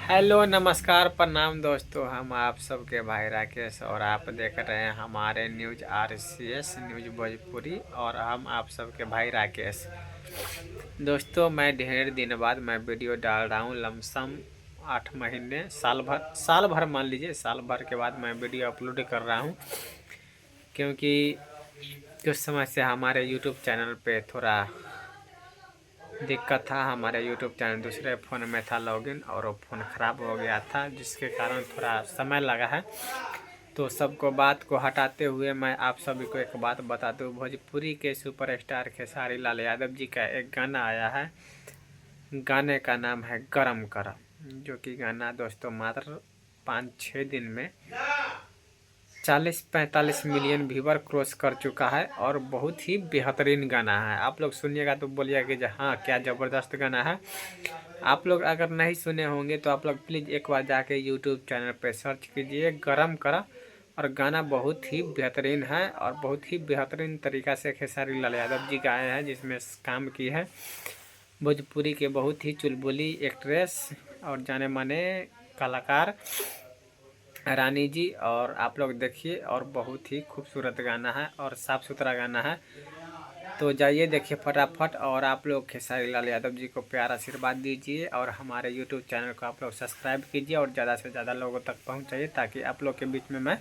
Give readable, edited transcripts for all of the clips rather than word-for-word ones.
Hello नमस्कार प्रणाम दोस्तों। हम आप सबके भाई राकेश और आप देख रहे हैं हमारे न्यूज़ RCS न्यूज़ भोजपुरी और हम आप सबके भाई राकेश। दोस्तों मैं ढेर दिन बाद मैं वीडियो डाल रहा हूँ। लमसम 8 महीने साल भर मान लीजिए, साल भर के बाद मैं वीडियो अपलोड कर रहा हूँ, क्योंकि कुछ समय से हमारे यूट्यूब चैनल पे थोड़ा दिक्कत था। हमारे यूट्यूब चैनल दूसरे फ़ोन में था लॉगिन और वो फ़ोन ख़राब हो गया था, जिसके कारण थोड़ा समय लगा है। तो सबको बात को हटाते हुए मैं आप सभी को एक बात बता दूं, भोजपुरी के सुपरस्टार खेसारी लाल यादव जी का एक गाना आया है। गाने का नाम है गरम करम, जो कि गाना दोस्तों मात्र 5-6 दिन में 40-45 मिलियन व्यूवर क्रॉस कर चुका है और बहुत ही बेहतरीन गाना है। आप लोग सुनिएगा तो बोलिएगा कि हाँ क्या ज़बरदस्त गाना है। आप लोग अगर नहीं सुने होंगे तो आप लोग प्लीज़ एक बार जाके यूट्यूब चैनल पे सर्च कीजिए गरम करा। और गाना बहुत ही बेहतरीन है और बहुत ही बेहतरीन तरीक़ा से खेसारी लाल यादव जी गाए हैं, जिसमें काम की है भोजपुरी के बहुत ही चुलबुली एक्ट्रेस और जाने माने कलाकार रानी जी। और आप लोग देखिए, और बहुत ही खूबसूरत गाना है और साफ़ सुथरा गाना है। तो जाइए देखिए फटाफट, और आप लोग खेसारी लाल यादव जी को प्यार आशीर्वाद दीजिए और हमारे यूट्यूब चैनल को आप लोग सब्सक्राइब कीजिए और ज़्यादा से ज़्यादा लोगों तक पहुंचाइए, ताकि आप लोग के बीच में मैं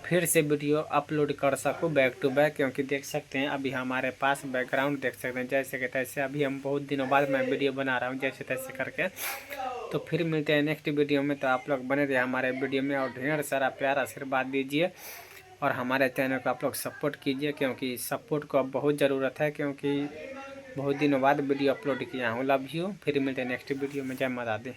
फिर से वीडियो अपलोड कर सकूं बैक टू बैक। क्योंकि देख सकते हैं अभी हमारे पास बैकग्राउंड देख सकते हैं, जैसे कि तैसे अभी हम बहुत दिनों बाद मैं वीडियो बना रहा हूँ जैसे तैसे करके। तो फिर मिलते हैं नेक्स्ट वीडियो में। तो आप लोग बने रहिए हमारे वीडियो में और ढेर सारा प्यार आशीर्वाद दीजिए और हमारे चैनल को आप लोग सपोर्ट कीजिए, क्योंकि सपोर्ट को अब बहुत ज़रूरत है, क्योंकि बहुत दिनों बाद वीडियो अपलोड किया हूँ। Love you. फिर मिलते हैं नेक्स्ट वीडियो में। जय माता दी।